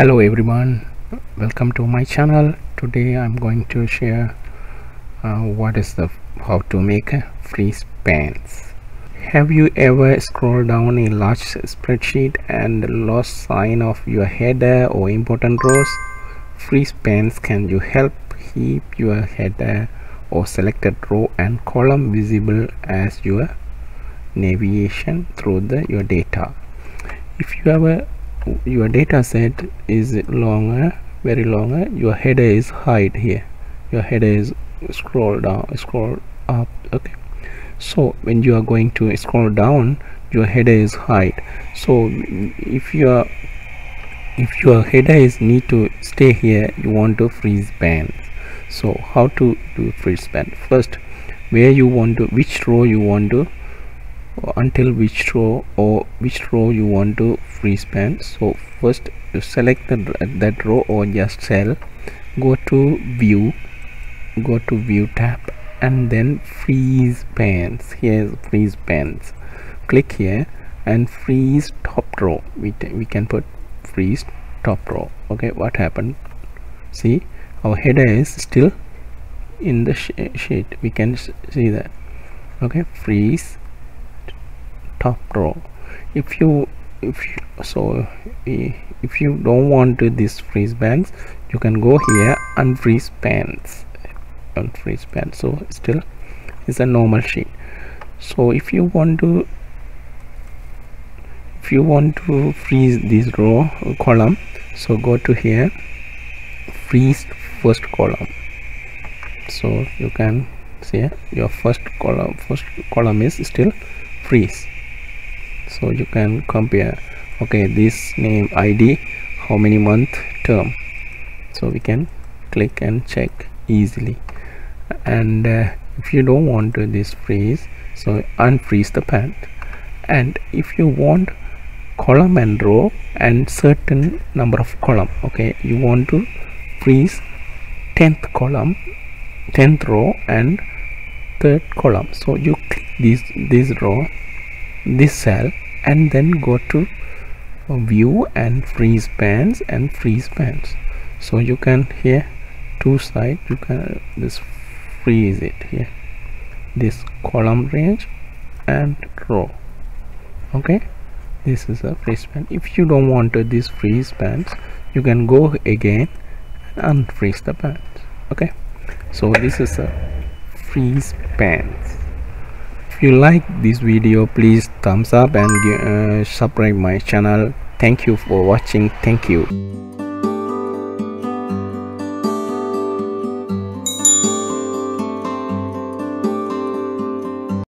Hello everyone, welcome to my channel. Today I'm going to share how to make a freeze pans. Have you ever scrolled down a large spreadsheet and lost sign of your header or important rows? Freeze pans can you help keep your header or selected row and column visible as your navigation through your data. If your data set is very longer, your header is hide here, your header is scroll up. Okay, so when you are going to scroll down, your header is hide. So if your header is need to stay here, you want to freeze pans. So how to do freeze pan? First, which row you want to, until which row you want to freeze pan. So first you select that row or just cell, go to view tab, and then freeze pans. Here's freeze pans. Click here and freeze top row. We can put freeze top row. Okay, what happened? See, our header is still in the sheet. We can see that. Okay, freeze top row. If you don't want this freeze pans, you can go here unfreeze pans. So still is a normal sheet. So if you want to freeze this row column, so go to here, freeze first column. So you can see your first column is still freeze. So you can compare, okay, this name, ID, how many month, term. So we can click and check easily. And if you don't want this freeze, so unfreeze the pan. And if you want column and row and certain number of column, okay, you want to freeze 10th column, 10th row and 3rd column. So you click this row, this cell, and then go to view and freeze pans and freeze pans. So you can here two side, you can this freeze it here, this column range and row. Okay, this is a freeze pan. If you don't want this freeze pans, you can go again and unfreeze the pans. Okay, so this is a freeze pans. If you like this video, please thumbs up and subscribe my channel. Thank you for watching. Thank you.